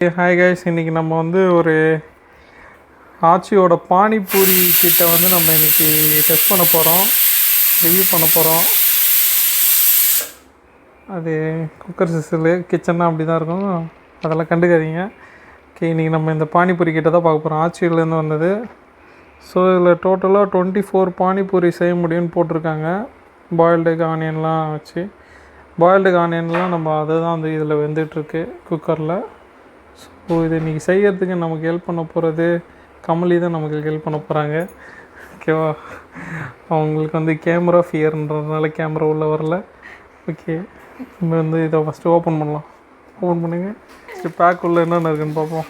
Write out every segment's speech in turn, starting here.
Hi guys, இன்றைக்கி நம்ம வந்து ஒரு ஆச்சியோட பானிபூரி கிட்ட வந்து நம்ம இன்றைக்கி டெஸ்ட் பண்ண போகிறோம், ரிவ்யூ பண்ண போகிறோம். அது குக்கர் சிசிலு கிச்சன்னா அப்படி தான் இருக்கும், அதெல்லாம் கண்டுக்காதீங்க. ஓகே, இன்றைக்கி நம்ம இந்த பானிபூரி கிட்ட தான் பார்க்க போகிறோம். ஆச்சியிலேருந்து வந்தது. ஸோ இதில் டோட்டலாக 24 பானிபூரி செய்ய முடியும்னு போட்டிருக்காங்க. பாயில்டு எக் ஆனியன்லாம் வச்சு, பாயில்டு எக் ஆனியன்லாம் நம்ம அதை தான் வந்து இதில் வெந்துட்டுருக்கு குக்கரில். ஸோ இது இன்றைக்கி செய்கிறதுக்கு நமக்கு ஹெல்ப் பண்ண போகிறது கமலி தான். நமக்கு ஹெல்ப் பண்ண போகிறாங்க. ஓகேவா? அவங்களுக்கு வந்து கேமரா ஃபியர்ன்றதுனால கேமரா உள்ளே வரல. ஓகே, நம்ம வந்து இதை ஃபஸ்ட்டு ஓப்பன் பண்ணலாம். ஓப்பன் பண்ணுங்கள். சரி, பேக் உள்ள என்னென்ன இருக்குன்னு பார்ப்போம்.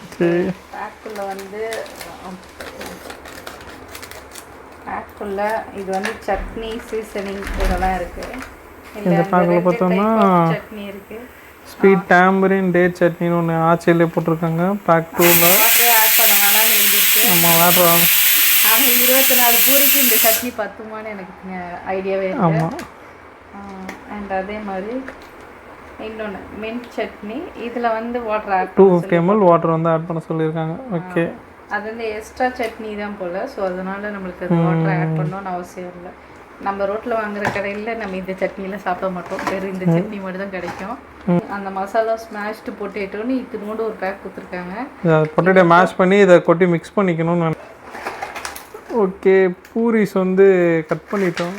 ஓகே, பேக்குள்ளே வந்து பேக்குள்ளே இது வந்து சட்னி சீசனிங் இதெல்லாம் இருக்குது. இந்த பேக்கில் பார்த்தோம்னா சட்னி இருக்குது. ஸ்வீட் டேம்பரின் டேட் சட்னின்னு ஒன்று ஆச்சியிலே போட்டிருக்காங்க. பேக் 2ல் அதே ஆட் பண்ண வேணாம்னு எழுதிருக்கு. நம்ம வேறு ஆனால் 24 பூரிக்கு இந்த சட்னி பத்துமான்னு எனக்கு ஐடியாவே இல்லை. ஆமாம். அண்ட் அதே மாதிரி இன்னொன்று மின்ட் சட்னி. இதில் வந்து வாட்டர் ஆட் 250 ml வாட்டர் வந்து ஆட் பண்ண சொல்லியிருக்காங்க. ஓகே, அது வந்து எக்ஸ்ட்ரா சட்னி தான் போல். ஸோ அதனால் நம்மளுக்கு அது வாட்டர் ஆட் பண்ணணும்னு அவசியம் இல்லை. நம்ம ரோட்டில் வாங்குற கடையில் நம்ம இந்த சட்னியெலாம் சாப்பிட மாட்டோம். வெறும் இந்த சட்னி மட்டும் தான் கிடைக்கும். அந்த மசாலா ஸ்மாஷ்டு பொட்டேட்டோன்னு இத்தினோண்டு ஒரு பேக் கொடுத்துருக்காங்க. பொட்டேட்டோ மேஷ் பண்ணி இதை கொட்டி மிக்ஸ் பண்ணிக்கணும்னு. ஓகே, பூரிஸ் வந்து கட் பண்ணிட்டோம்.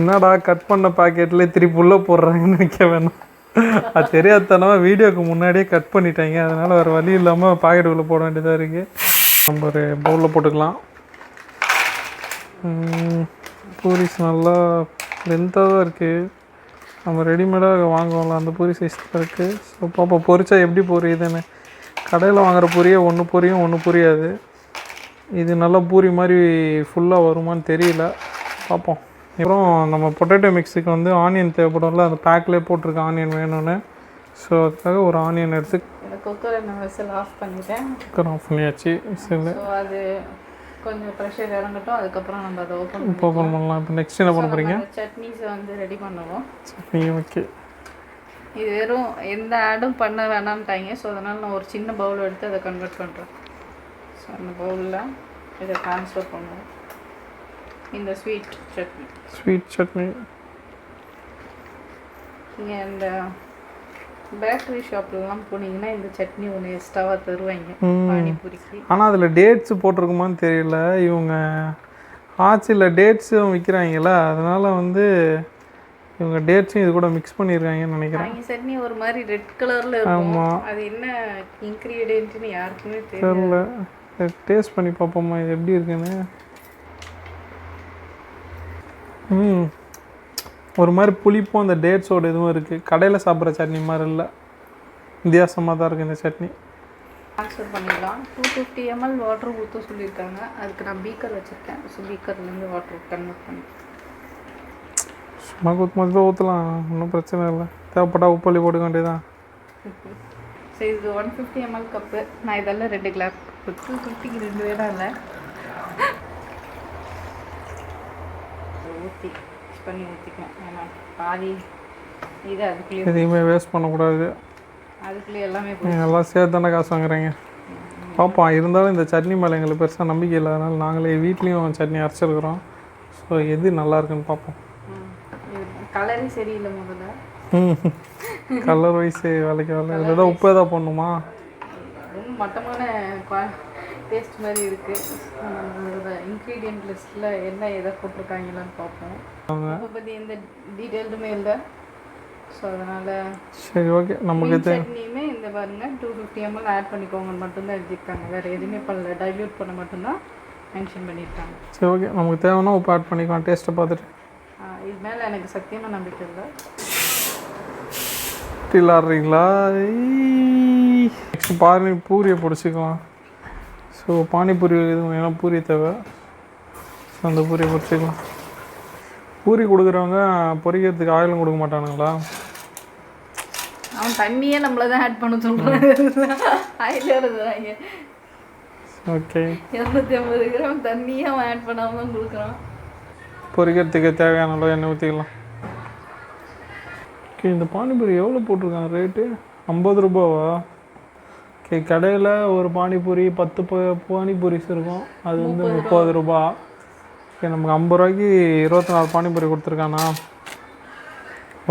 என்னடா கட் பண்ண பாக்கெட்லேயே திருப்பி உள்ளே போடுறாங்கன்னு நினைக்க வேணாம். அது தெரியாதனமா வீடியோக்கு முன்னாடியே கட் பண்ணிட்டாங்க. அதனால் வேறு வழி இல்லாமல் பாக்கெட்டுக்குள்ளே போட வேண்டியதாக இருக்குது. நம்ம ஒரு பவுலில் போட்டுக்கலாம். பூரிஸ் நல்லா லென்த்தாக தான் இருக்குது. நம்ம ரெடிமேடாக வாங்குவோம்ல அந்த பூரி சைஸ் தான் இருக்குது. ஸோ பாப்பா பொரிச்சா எப்படி பொரியுதுன்னு. கடையில் வாங்குகிற பூரியே ஒன்று பொரியும் ஒன்று புரியாது. இது நல்லா பூரி மாதிரி ஃபுல்லாக வருமானு தெரியல, பார்ப்போம். அப்புறம் நம்ம பொட்டேட்டோ மிக்ஸுக்கு வந்து ஆனியன் தேவைப்படும்ல, அந்த பேக்லேயே போட்டிருக்க ஆனியன் வேணும்னு. ஸோ அதுக்காக ஒரு ஆனியன் எடுத்து குக்கரை நான் விசில் ஆஃப் பண்ணிட்டேன். குக்கர் ஆஃப் பண்ணியாச்சு. விசில் அது கொஞ்சம் ப்ரெஷர் இறங்கட்டும். அதுக்கப்புறம் நம்ம அதை ஓப்பன் பண்ணலாம். இப்போ நெக்ஸ்ட் என்ன பண்ண போகிறீங்க? சட்னிஸை வந்து ரெடி பண்ணுவோம். சட்னி ஓகே. இது வெறும் எந்த ஆடும் பண்ண வேணாம்ட்டாங்க. ஸோ அதனால் நான் ஒரு சின்ன பவுல் எடுத்து அதை கன்வெர்ட் பண்ணுறேன். ஸோ அந்த பவுலில் இதை ட்ரான்ஸ்ஃபர் பண்ணுவோம். இந்த ஸ்வீட் சட்னி நீங்கள் இந்த பேக்கரி ஷாப்லலாம் போனீங்கன்னா இந்த சட்னி ஒன்று எக்ஸ்ட்ராவாக தருவாங்க பானிபூரிக்கு. ஆனால் அதில் டேட்ஸு போட்டிருக்குமான்னு தெரியல. இவங்க ஆச்சியில் டேட்ஸும் விற்கிறாங்களா, அதனால் வந்து இவங்க டேட்ஸும் இது கூட மிக்ஸ் பண்ணியிருக்காங்கன்னு நினைக்கிறேன். சட்னி ஒரு மாதிரி ரெட் கலரில் இருக்கும். அது என்ன இன்க்ரீடியன்ட்னு யாருக்குமே தெரியல. டேஸ்ட் பண்ணி பார்ப்போம்மா இது எப்படி இருக்குன்னு. ஒரு மாதிரி புளிப்பும் அந்த டேட்ஸோட இதுவும் இருக்குது. கடையில் சாப்பிட்ற சட்னி மாதிரி இல்லை, வித்தியாசமாக தான் இருக்குது இந்த சட்னி. ட்ரான்ஸ்ஃபர் பண்ணிடலாம். 250 ml வாட்டர் ஊற்ற சொல்லியிருக்காங்க. அதுக்கு நான் பீக்கர் வச்சுருக்கேன். ஸோ பீக்கர்லேருந்து வாட்டர் கன்வெர்ட் பண்ணி சும்மா ஊற்றும் தான் ஊற்றலாம், ஒன்றும் பிரச்சனை இல்லை. தேவைப்பட்டா உப்பள்ளி போட்டுக்க வேண்டியதான். சரி, இது 150 ml கப்பு. நான் இதெல்லாம் 2 கிளாஸ் 250க்கு 2 வேணாம் இல்லை ஊற்றி பண்ணி ஊற்றிக்கலாம். ஏன்னா பாதி இது அதுக்குள்ளேயே எதையுமே வேஸ்ட் பண்ணக்கூடாது. அதுக்குள்ளேயே எல்லாமே எல்லாம் சேர்த்து தானே காசு வாங்குறீங்க. பார்ப்போம். இருந்தாலும் இந்த சட்னி மேலே எங்களுக்கு பெருசாக நம்பிக்கை இல்லை. அதனால் நாங்களே வீட்லேயும் சட்னி அரைச்சிருக்கிறோம். ஸோ எது நல்லா இருக்குன்னு பார்ப்போம். கலரே சரியில்லை முதல்ல. கலர் வைஸு வேலைக்கு வரல. இதில் ஏதாவது உப்பு எதாவது போடணுமா? ரொம்ப மட்டமான டேஸ்ட் மாதிரி இருக்குது. நம்மளோட இன்க்ரீடியன்ட் லிஸ்ட்டில் என்ன எதை போட்டிருக்காங்களான்னு பார்ப்போம். அதை பற்றி எந்த டீட்டெயில்டுமே இல்லை. ஸோ அதனால் சரி, ஓகே. நமக்கு சட்னியுமே இந்த பாருங்கள் 250 ml ஆட் பண்ணிக்கோங்கன்னு மட்டும்தான் எழுதியிருக்காங்க. வேறு எதுவுமே பண்ணல. டைல்யூட் பண்ண மட்டும்தான் மென்ஷன் பண்ணியிருக்காங்க. சரி, ஓகே. நமக்கு தேவைன்னா உப்பு ஆட் பண்ணிக்கலாம் டேஸ்ட்டை பார்த்துட்டு. இது மேலே எனக்கு சத்தியமாக நம்பிக்கை இல்லை. விளாட்றீங்களா? நெக்ஸ்ட் பூரியை பிடிச்சிக்கலாம். ஸோ பானிபூரி எதுவும் வேணும், பூரி தேவை. ஸோ அந்த பூரியை பிடிச்சிக்கலாம். பூரி கொடுக்குறவங்க பொரிக்கிறதுக்கு ஆயிலும் கொடுக்க மாட்டானுங்களா? அவன் தண்ணியே நம்மள தான் ஆட் பண்ண சொல்கிறான். ஆயில் வருதுறாங்க. ஓகே, 250 கிராம் தண்ணியே அவன் ஆட் பண்ணாமல் தான் கொடுக்குறான். பொரிக்கிறதுக்கு தேவையான அளவு எண்ணெய் ஊற்றிக்கலாம். ஓகே, இந்த பானிபூரி எவ்வளோ போட்டிருக்காங்க ரேட்டு? 50 ரூபாவா? ஓகே, கடையில் ஒரு பானிபூரி 10 பானிபூரிஸ் இருக்கும், அது வந்து 30 ரூபா. ஓகே, நமக்கு 50 ரூபாய்க்கு 24 பானிபூரி கொடுத்துருக்கானா?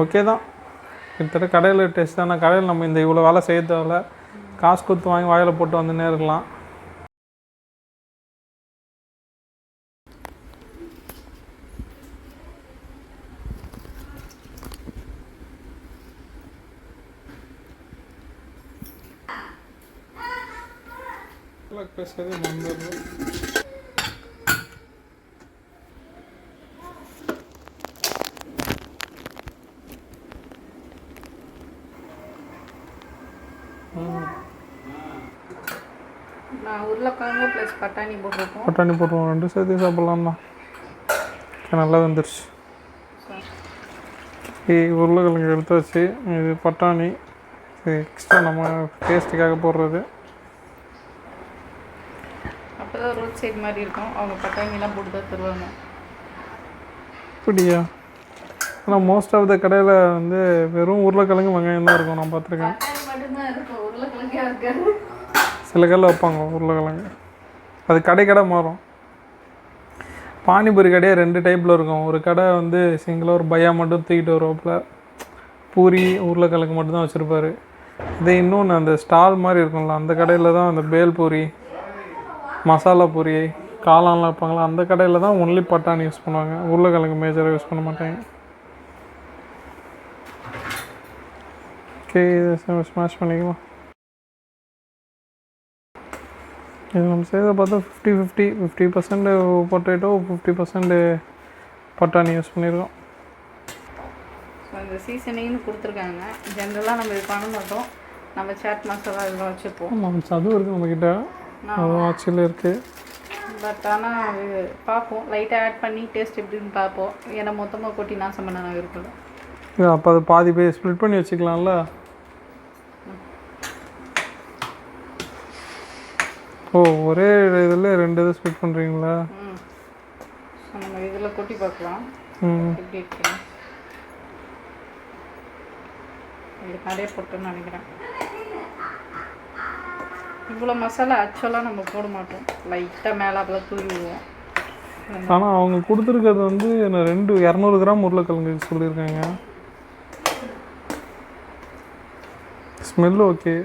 ஓகே தான், கிட்டத்தட்ட கடையில் டேஸ்ட் தானே. கடையில் நம்ம இந்த இவ்வளோ வேலை செய்ய தேவையில்ல, காசு கொடுத்து வாங்கி வாயில் போட்டு வந்துன்னே இருக்கலாம். பேசுறது மறந்துடுறோம். நான் உருளைக்கிழங்கு ப்ளஸ் பட்டாணி போட்டிருக்கோம். பட்டாணி போட்டுருவோம், 2 சேர்த்து சாப்பிட்லாம் தான். நல்லா வந்துருச்சு. உருளைக்கிழங்கு எடுத்து வச்சு, இது பட்டாணி, இது எக்ஸ்ட்ரா நம்ம டேஸ்ட்டுக்காக போடுறது. அப்போ தான் ரோட் சைடு மாதிரி இருக்கும், அவங்க பட்டாணிலாம் போட்டு தான் தருவாங்க. அப்படியா? ஆனால் மோஸ்ட் ஆஃப் த கடையில் வந்து வெறும் உருளைக்கிழங்கு வெங்காயம் தான் இருக்கும், நான் பார்த்துருக்கேன். மட்டும்தான் இருக்கும், உருளைக்கிழங்கே இருக்காது. சில கடையில் வைப்பாங்க உருளைக்கிழங்கு, அது கடை மாறும். பானிபூரி கடையே 2 டைப்பில் இருக்கும். ஒரு கடை வந்து சிங்கிளாக ஒரு பையா மட்டும் தூக்கிட்டு வருவாப்பில், பூரி உருளைக்கிழங்கு மட்டும்தான் வச்சுருப்பார். இதே இன்னொன்று அந்த ஸ்டால் மாதிரி இருக்கும்ல, அந்த கடையில் தான் அந்த பேல் பூரி, மசாலா பூரி, காளான்லாம் வைப்பாங்களா, அந்த கடையில் தான் ஒன்லி பட்டாணி யூஸ் பண்ணுவாங்க, உருளைக்கிழங்கு மேஜராக யூஸ் பண்ண மாட்டாங்க. ஓகே, இதை ஸ்மாஷ் பண்ணிக்கலாம். இது நம்ம செய்த பார்த்தா 50% பொட்டேட்டோ, 50% பட்டாணி யூஸ் பண்ணியிருக்கோம். ஸோ இந்த சீசனிங்னு கொடுத்துருக்காங்க. ஜென்ரலாக நம்ம இது பண்ண மாட்டோம், நம்ம சாட் மசாலா இதெல்லாம் வச்சுப்போம். ஆமாம், அதுவும் இருக்குது நம்மக்கிட்ட, அதுவும் ஆக்சுவலி இருக்குது. பட் ஆனால் அது பார்ப்போம், லைட்டாக ஆட் பண்ணி டேஸ்ட் எப்படின்னு பார்ப்போம். ஏன்னா மொத்தமாக கொட்டி நாசம் பண்ண நான் இருக்கல. அப்போ அது பாதி பேர் ஸ்ப்ளிட் பண்ணி வச்சுக்கலாம்ல. ஓ, ஒரே இதில் 2 இது ஸ்ப்ளிட் பண்ணுறீங்களா? ஸோ நம்ம இதில் கொட்டி பார்க்கலாம் எப்படி இருக்கு. இது நிறைய போட்டுன்னு நினைக்கிறேன். இவ்வளோ மசாலா ஆக்சுவலாக நம்ம போட மாட்டோம், லைட்டாக மேலே அப்போ தூவி விடுவோம். ஆனால் அவங்க கொடுத்துருக்கிறது வந்து 200 கிராம் உருளைக்கிழங்கு சொல்லியிருக்காங்க. ஸ்மெல்லு ஓகே,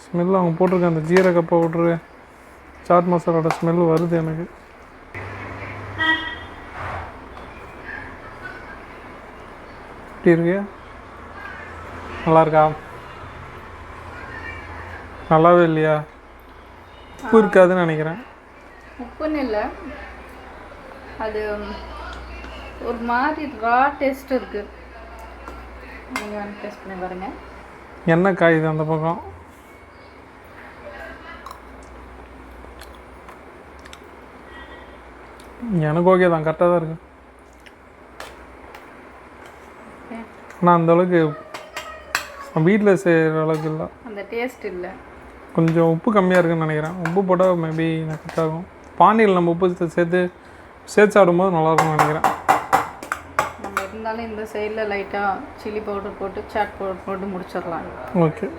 ஸ்மெல்லு அவங்க போட்டிருக்க அந்த ஜீரக பவுட்ரு, சாட் மசாலோட ஸ்மெல்லு வருது எனக்கு. எப்படி இருக்கு? நல்லா இருக்கா? நல்லாவே இல்லையா? உப்பு இருக்காதுன்னு நினைக்கிறேன். உப்புன்னு இல்லை, அது ஒரு மாதிரி ரா டேஸ்ட் இருக்குது. நீங்கள் டேஸ்ட் பண்ணி பாருங்கள். என்ன காய் இது அந்த பக்கம்? எனக்கு ஓகே தான், கரெக்டாக தான் இருக்குது. ஆனால் அந்தளவுக்கு வீட்டில் செய்கிற அளவுக்கு இல்லை, அந்த டேஸ்ட் இல்லை. கொஞ்சம் உப்பு கம்மியாக இருக்குதுன்னு நினைக்கிறேன். உப்பு போட்டால் மேபி எனக்கு கரெக்ட் ஆகும். பானியில் நம்ம உப்பு சேர்த்து சாப்பிடும்போது நல்லாயிருக்கும்னு நினைக்கிறேன். நம்ம இருந்தாலும் இந்த சைடில் லைட்டாக சில்லி பவுடர் போட்டு சாட் பவுடர் போட்டு முடிச்சிடலாம். ஓகே,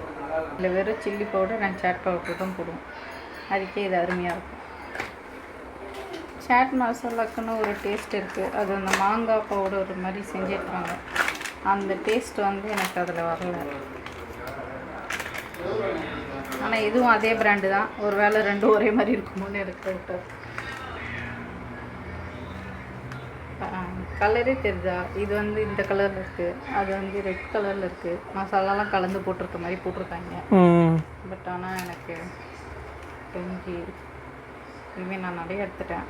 இல்லை வெறும் சில்லி பவுடர் நான் சாட் பவுடர் தான் போடுவோம், அதுக்கே இது அருமையாக இருக்கும். சாட் மசாலாக்குன்னு ஒரு டேஸ்ட் இருக்குது, அது அந்த மாங்காய் பவுடர் மாதிரி செஞ்சிருக்காங்க. அந்த டேஸ்ட் வந்து எனக்கு அதில் வரல. ஆனால் இதுவும் அதே பிராண்டு தான், ஒரு வேளை 2 ஒரே மாதிரி இருக்குமோன்னு எனக்கு டவுட். கலரே தெரியுதா? இது வந்து இந்த கலரில் இருக்குது, அது வந்து ரெட் கலரில் இருக்குது. மசாலாலாம் கலந்து போட்டிருக்க மாதிரி போட்டிருக்காங்க. பட் ஆனால் எனக்கு தெரிஞ்சு இனிமேல் நான் நிறைய எடுத்துட்டேன்.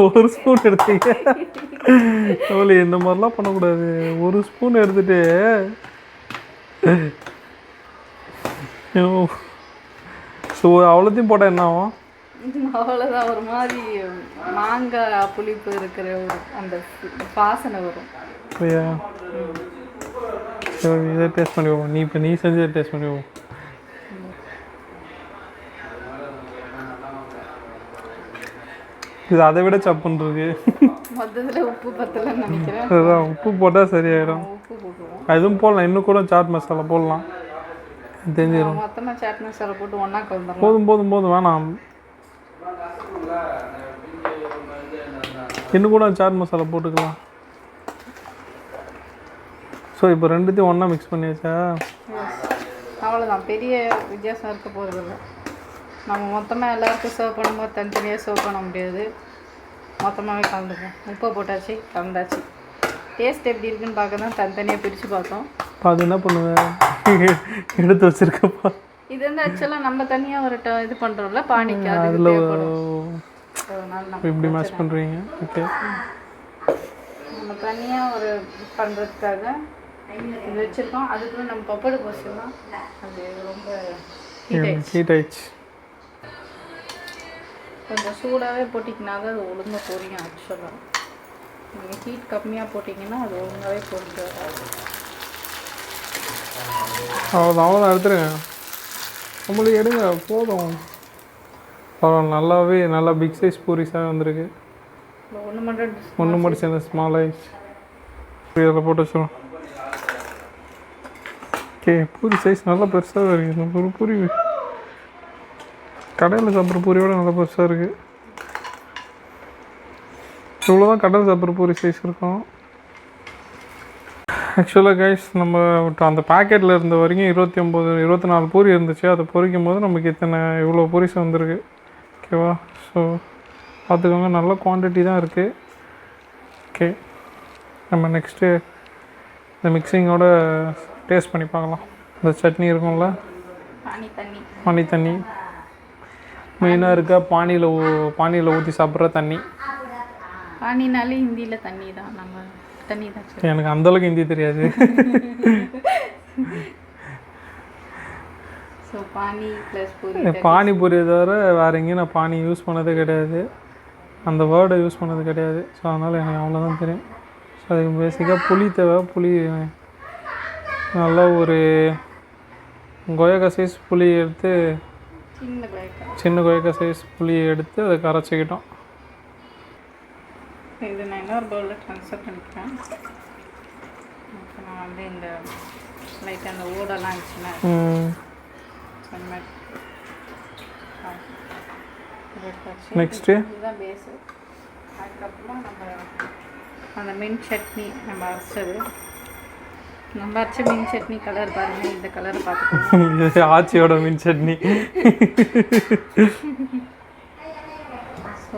ஒரு ஸ்பூன் எடுத்தீங்க தோழி, இந்த மாதிரிலாம் பண்ணக்கூடாது. ஒரு ஸ்பூன் எடுத்துட்டு ஸோ அவ்வளோத்தையும் போட்டால் என்ன ஆகும்? அவ்வளோதான், ஒரு மாதிரி மாங்காய் புளிப்பு இருக்கிற ஒரு அந்த வாசனை வரும். அப்படியா? சரி, இதை டேஸ்ட் பண்ணி போவோம். நீ செஞ்சதை டேஸ்ட் பண்ணி போவோம். இது அதை விட சப்புன்னு இருக்கு. மொத்தத்தில் உப்பு பத்தலன்னு நினைக்கிறேன். அதுதான் உப்பு போட்டால் சரியாயிடும். உப்பு போட்டுருவோம். அதுவும் போடலாம், இன்னும் கூட சாட் மசாலா போடலாம், தெரிஞ்சிடும். மொத்தமாக சாட் மசாலா போட்டு ஒன்றா கலந்துடலாம். போதும் போதும் போதும், வேணாம். இன்னும் கூட சாட் மசாலா போட்டுக்கலாம். ஸோ இப்போ ரெண்டுத்தையும் ஒன்றா மிக்ஸ் பண்ணியாச்சா? அவ்வளோதான், பெரிய வித்தியாசம் இருக்க போகிறதில்ல. நம்ம மொத்தமாக எல்லாருக்கும் சர்வ் பண்ணும்போது தனித்தனியாக சர்வ் பண்ண முடியாது, மொத்தமாகவே கலந்துப்போம். உப்பை போட்டாச்சு, கலந்தாச்சு. டேஸ்ட் எப்படி இருக்குன்னு பார்க்க தான் தனித்தனியாக பிரித்து பார்த்தோம். அது என்ன பண்ணுவேன், எடுத்து வச்சுருக்கப்பா. இது வந்து ஆக்சுவலாக நம்ம தனியாக ஒரு இது பண்ணுறோம்ல பானிக்கு, அதில் அதனால இப்படி மேட்ச் பண்ணுறீங்க. ஓகே, நம்ம தனியாக ஒரு பண்ணுறதுக்காக இது வச்சுருக்கோம். அதுக்குள்ள நம்ம பப்படு போச்சுலாம் அது ரொம்ப ஹீட் ஆயிடுச்சு. கொஞ்சம் சூடாகவே போட்டிங்கன்னா தான் அது ஒழுங்காக பொரியும். ஆக்சுவலாக நீங்கள் ஹீட் கம்மியாக போட்டிங்கன்னா அது ஒழுங்காகவே பொரிஞ்சு வராது. அவ்வளோதான் எடுத்துருங்க, நம்மளுக்கு எடுங்க போதும். பரவாயில்ல, நல்லாவே நல்லா பிக் சைஸ் பூரிஸாக வந்திருக்கு. ஒன்று மட்டும் சேர்ந்து ஸ்மால் ஆயிடுச்சு. இதில் போட்டு வச்சிடும். ஓகே, பூரி சைஸ் நல்லா பெருசாக இருக்குது. ஒரு பூரி கடையில் சாப்பிட்ற பூரியோட நல்லா பெருசாக இருக்குது. இவ்வளோ தான் கடையில் சாப்பிட்ற பூரி சைஸ் இருக்கும். ஆக்சுவலாக கைஸ், நம்ம அந்த பேக்கெட்டில் இருந்த வரைக்கும் 24 பூரி இருந்துச்சு. அதை பொரிக்கும் போது நமக்கு இவ்வளோ பூரிஸ் வந்திருக்கு. ஓகேவா? ஸோ பார்த்துக்கோங்க, நல்ல குவான்டிட்டி தான் இருக்குது. ஓகே, நம்ம நெக்ஸ்ட்டு இந்த மிக்சிங்கோட டேஸ்ட் பண்ணி பார்க்கலாம். இந்த சட்னி இருக்கும்ல, பானி தண்ணி மெயினாக இருக்கா, பானியில் ஊற்றி சாப்பிட்ற தண்ணி. பானினாலே ஹிந்தியில் தண்ணி தான், நம்ம தண்ணி தான். எனக்கு அந்தளவுக்கு ஹிந்தி தெரியாது. ஸோ பானி ப்ளஸ் பூரி. பானிபூரி தவிர வேறு எங்கேயும் நான் பானி யூஸ் பண்ணதே கிடையாது, அந்த வேர்டை யூஸ் பண்ணது கிடையாது. ஸோ அதனால் எனக்கு அவ்வளோதான் தெரியும். ஸோ அதுக்கு பேசிக்காக புளி தேவை. புளி நல்லா ஒரு கொயக்கா சைஸ் புளி எடுத்து, சின்ன கொயக்கா சைஸ் புளியை எடுத்து அதை கரைச்சிக்கிட்டோம். இது நான் இன்னொரு பவுலில் ட்ரான்ஸ்ஃபர் பண்ணிக்கிறேன். இப்போ நான் வந்து இந்த லைட்டாக அந்த ஓடெல்லாம் இருந்துச்சுன்னா நெக்ஸ்ட்டு இதுதான் பேஸு. அதுக்கப்புறமா நம்ம அந்த மின் சட்னி நம்ம அரைச்ச மீன் சட்னி கலர் பாருங்கள், இந்த கலரை பார்த்துக்கோங்க. ஆச்சியோட மீன் சட்னி. ஸோ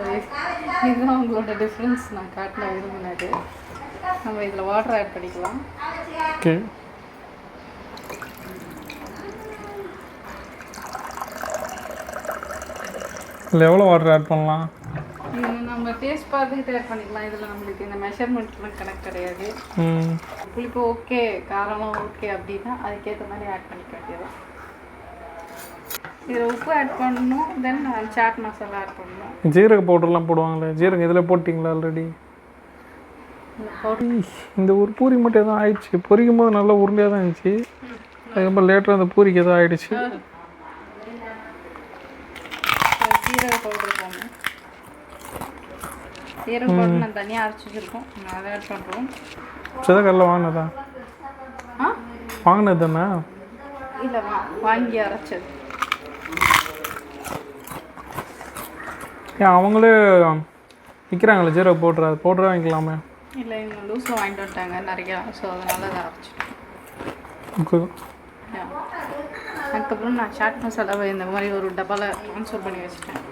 இதுதான் உங்களோட டிஃப்ரென்ஸ் நான் காட்டின விரும்பினது. நம்ம இதில் வாட்டர் ஆட் பண்ணிக்கலாம். ஓகே, இதில் எவ்வளோ வாட்டர் ஆட் பண்ணலாம்? இது நம்ம டேஸ்ட் பார்த்துக்கிட்டு ஆட் பண்ணிக்கலாம். இதில் நம்மளுக்கு இந்த மெஷர்மெண்ட்லாம் கணக்கு கிடையாது. புளிப்பு ஓகே, காரம்லாம் ஓகே அப்படின்னா அதுக்கேற்ற மாதிரி ஆட் பண்ணிக்க வேண்டியதான். இதில் உப்பு ஆட் பண்ணணும், தென் சாட் மசாலா ஆட் பண்ணணும். ஜீரக பவுடர்லாம் போடுவாங்களே, ஜீரகம் இதில் போட்டிங்களா ஆல்ரெடி? இந்த ஒரு பூரி மட்டும் எதுவும் ஆயிடுச்சு. பொரிக்கும் போது நல்லா உருளையாக தான் இருந்துச்சு, அதுக்கப்புறம் லேட்டராக அந்த பூரிக்கு எதுவும் ஆயிடுச்சு. ஜீரக பவுடர் போடணும். ஜீரக பவுடர் நான் தனியாக அரைச்சி வச்சுருக்கோம், நான் அதை ஆட் பண்ணுறோம். சிதக்கல்ல வாங்கினதா? வாங்கினது தானே? இல்லை, வாங்கி அரைச்சது. ஏன் அவங்களே விற்கிறாங்களே ஜீரக பவுடர், அது பவுடராக வாங்கிக்கலாமே? இல்லை, இவங்க லூஸில் வாங்கிட்டு வந்துட்டாங்க நிறையா, ஸோ அதனால அதை அரைச்சிட்டோம். ஓகே, அதுக்கப்புறம் நான் சாட் மசாலாவை இந்த மாதிரி ஒரு டப்பாவில் ட்ரான்ஸ்ஃபர் பண்ணி வச்சுட்டேன்.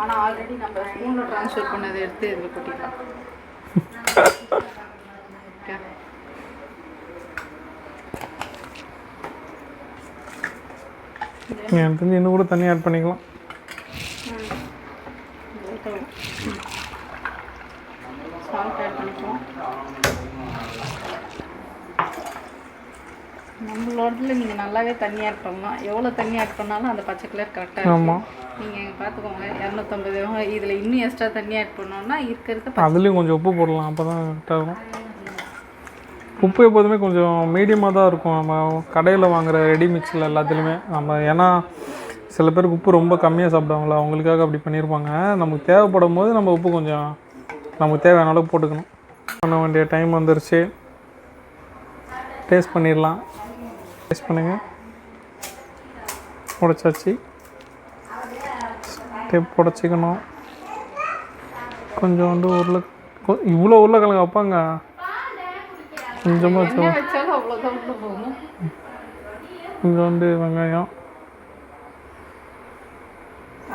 ஆனால் ஆல்ரெடி நம்ம ஸ்பூனில் ட்ரான்ஸ்ஃபர் பண்ணதை எடுத்து இதில் கொட்டிக்கலாம். ஓகே, எனக்கு தெரிஞ்சு இன்னும் கூட தண்ணி ஆட் பண்ணிக்கலாம். சால்ட் ஆட் பண்ணிக்கலாம். நம்மளோடல நீங்கள் நல்லாவே தண்ணி ஆட் பண்ணலாம். எவ்வளோ தண்ணி ஆட் பண்ணாலும் அந்த பச்சை கலர் கரெக்டாக இருக்கும். நீங்கள் பார்த்துக்கோங்க, 250 இதில் இன்னும் எக்ஸ்ட்ரா தண்ணி ஆட் பண்ணோன்னா இருக்கிறது. அதுலேயும் கொஞ்சம் உப்பு போடலாம், அப்போ தான் கரெக்டாக இருக்கும். உப்பு எப்போதுமே கொஞ்சம் மீடியமாக தான் இருக்கும் நம்ம கடையில் வாங்குகிற ரெடி மிக்ஸில் எல்லாத்துலேயுமே. நம்ம ஏன்னா சில பேருக்கு உப்பு ரொம்ப கம்மியாக சாப்பிடுவாங்களா, அவங்களுக்காக அப்படி பண்ணியிருப்பாங்க. நமக்கு தேவைப்படும் போது நம்ம உப்பு கொஞ்சம் நமக்கு தேவையான அளவுக்கு போட்டுக்கணும். பண்ண வேண்டிய டைம் வந்துருச்சு. டேஸ்ட் பண்ணிடலாம். டேஸ்ட் பண்ணுங்கள். உடைச்சாச்சு. டேப் உடச்சிக்கணும். கொஞ்சோண்டு இவ்வளோ உருளைக்கிழங்கு வைப்பாங்க. கொஞ்சமாக வச்சாலும் அவ்வளோதான் உள்ள போகும். கொஞ்சோண்டு வெங்காயம்.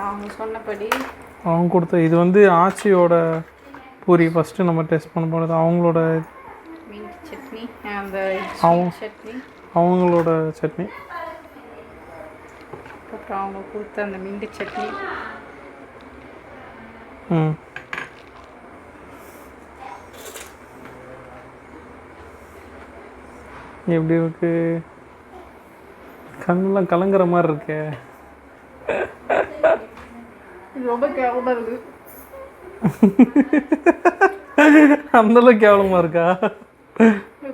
அவங்க சொன்னபடி அவங்க கொடுத்த இது வந்து ஆச்சியோட பூரி. ஃபஸ்ட்டு நம்ம டேஸ்ட் பண்ண போகிறது அவங்களோட மின்ட் சட்னி, அந்த சட்னி, அவங்களோட சட்னி. அப்புறம் அவங்க கொடுத்த அந்த மின்ட் சட்னி. எப்படி இருக்கு? கண்ணெலாம் கலங்குற மாதிரி இருக்கே. ரொம்ப கேவலமாக இருக்குது. அந்தளவுக்கு கேவலமாக இருக்கா?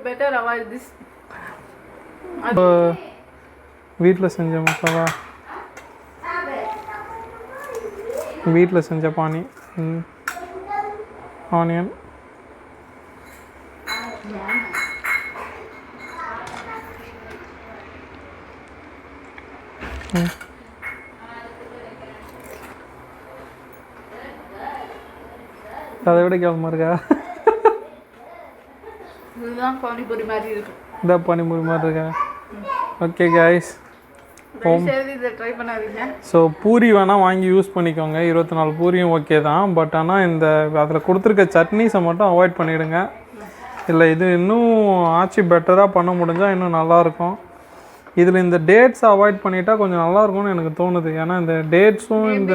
Better avoid this. வீட்டில் செஞ்ச மசாலா, வீட்டில் செஞ்ச பானி, ஆனியன், அதை விட கேவலமாக இருக்கா? இதுதான் பானிபூரி மாதிரி இருக்கும். இதான் பானிபூரி மாதிரி இருக்கா? ஓகே கைஸ், இதை ட்ரை பண்ணாதீங்க. ஸோ பூரி வேணால் வாங்கி யூஸ் பண்ணிக்கோங்க. 24 பூரியும் ஓகே தான். பட் ஆனால் இந்த அதில் கொடுத்துருக்க சட்னிஸை மட்டும் அவாய்ட் பண்ணிவிடுங்க. இல்லை, இது இன்னும் ஆச்சி பெட்டராக பண்ண முடிஞ்சால் இன்னும் நல்லாயிருக்கும். இதில் இந்த டேட்ஸை அவாய்ட் பண்ணிட்டா கொஞ்சம் நல்லாயிருக்கும்னு எனக்கு தோணுது. ஏன்னா இந்த டேட்ஸும் இந்த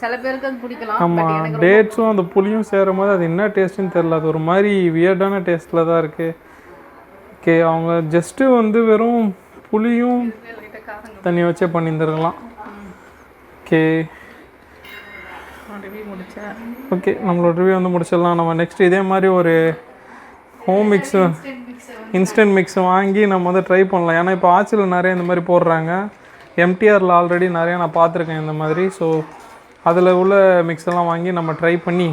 சில பேருக்கு அது பிடிக்கலாம். ஆமாம், டேட்ஸும் அந்த புளியும் சேரும் போது அது என்ன டேஸ்ட்டுன்னு தெரில. அது ஒரு மாதிரி வியர்டான டேஸ்ட்டில் தான் இருக்குது. ஓகே, அவங்க ஜஸ்ட்டு வந்து வெறும் புளியும் தண்ணி வச்சே பண்ணியிருந்துருக்கலாம். ஓகே ஓகே, நம்மளோட ரிவ்யூ வந்து முடிச்சிடலாம். நம்ம நெக்ஸ்ட் இதே மாதிரி ஒரு ஹோம் மிக்ஸு, இன்ஸ்டன்ட் மிக்ஸ் வாங்கி நம்ம வந்து ட்ரை பண்ணலாம். ஏன்னா இப்போ ஆச்சியில் நிறைய இந்த மாதிரி போடுறாங்க. எம்டிஆரில் ஆல்ரெடி நிறையா நான் பார்த்துருக்கேன் இந்த மாதிரி. ஸோ அதில் உள்ள மிக்ஸ் எல்லாம் வாங்கி நம்ம ட்ரை பண்ணி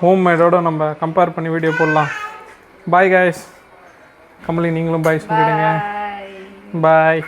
ஹோம் மேடோடு நம்ம கம்பேர் பண்ணி வீடியோ போடலாம். Bye guys. கமலி, நீங்களும் பாய் சொல்லிவிடுங்க. பாய்.